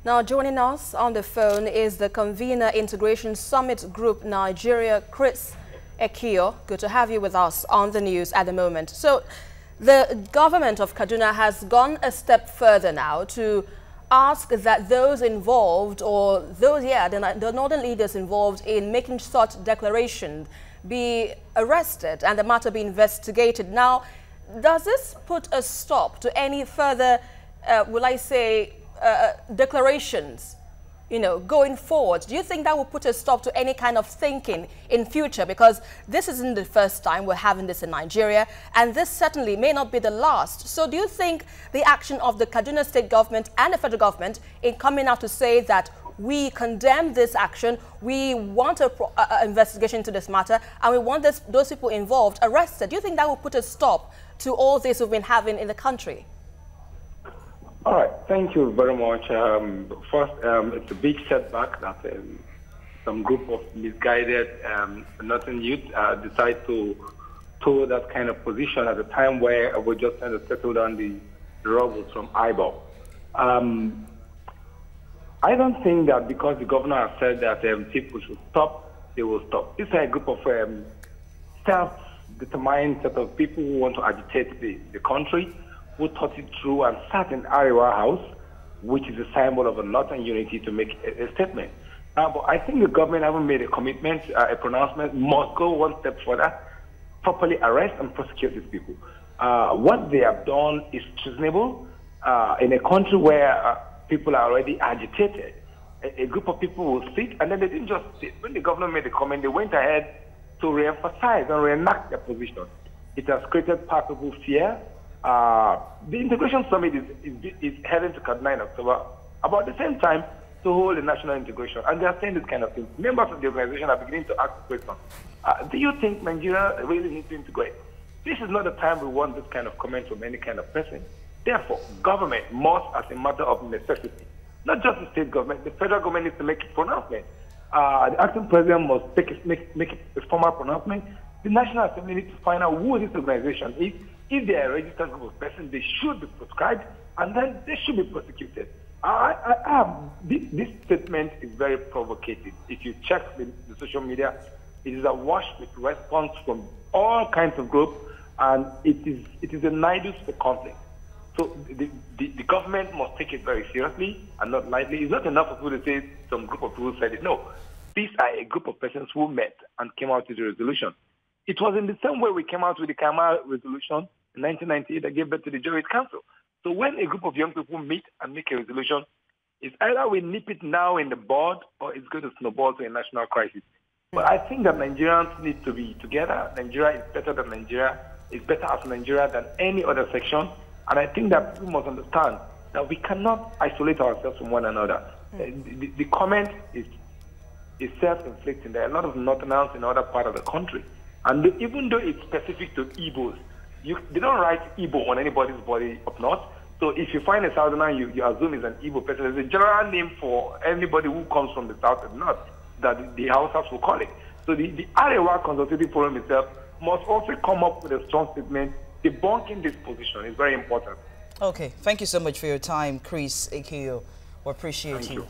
Now joining us on the phone is the convener Integration Summit Group Nigeria, Chris Ekiyor. Good to have you with us on the news at the moment. So the government of Kaduna has gone a step further now to ask that those involved, or those, the northern leaders involved in making such declarations be arrested and the matter be investigated. Now, does this put a stop to any further, declarations, going forward? Do you think that will put a stop to any kind of thinking in future? Because this isn't the first time we're having this in Nigeria, and this certainly may not be the last. So do you think the action of the Kaduna state government and the federal government in coming out to say that we condemn this action, we want an investigation into this matter, and we want those people involved arrested, do you think that will put a stop to all this we've been having in the country? All right, thank you very much. First, it's a big setback that some group of misguided northern youth decide to tow that kind of position at a time where we're just trying to settle down the rebels from IBO. I don't think that because the governor has said that people should stop, they will stop. This is a group of self-determined set of people who want to agitate the country, who thought it through and sat in Ariwa House, which is a symbol of a northern unity, to make a statement. But I think the government haven't made a commitment, a pronouncement, must go one step further, properly arrest and prosecute these people. What they have done is treasonable in a country where people are already agitated. A group of people will sit, and then they didn't just sit. When the governor made the comment, they went ahead to re-emphasize and reenact their position. It has created palpable fear. The Integration Summit is heading to Kaduna in October, about the same time to hold a national integration. And they are saying this kind of thing. Members of the organization are beginning to ask questions. Do you think Nigeria really needs to integrate? This is not the time we want this kind of comment from any kind of person. Therefore, government must, as a matter of necessity, not just the state government, the federal government needs to make a pronouncement. The acting president must make a formal pronouncement. The National Assembly needs to find out who this organization is. If they are a registered group of persons, they should be prescribed, and then they should be prosecuted. This statement is very provocative. If you check the social media, it is awash with response from all kinds of groups, and it is a nidus for conflict. So the government must take it very seriously and not lightly. It's not enough for people to say some group of people said it. No, these are a group of persons who met and came out with a resolution. It was in the same way we came out with the Kama resolution in 1998 that gave birth to the Jury Council. So when a group of young people meet and make a resolution, it's either we nip it now in the bud or it's going to snowball to a national crisis. But I think that Nigerians need to be together. Nigeria is better than Nigeria. It's better as Nigeria than any other section. And I think that people must understand that we cannot isolate ourselves from one another. The comment is self-inflicting. There are a lot of northerners in other part of the country. And even though it's specific to Igbos, they don't write Igbo on anybody's body up north. So if you find a southerner, you assume is an Igbo person. There's a general name for anybody who comes from the south and north that the Hausas will call it. So the Arewa Consultative Forum itself must also come up with a strong statement debunking this position. Is very important. Okay, thank you so much for your time, Chris Ekiyor. We appreciate you.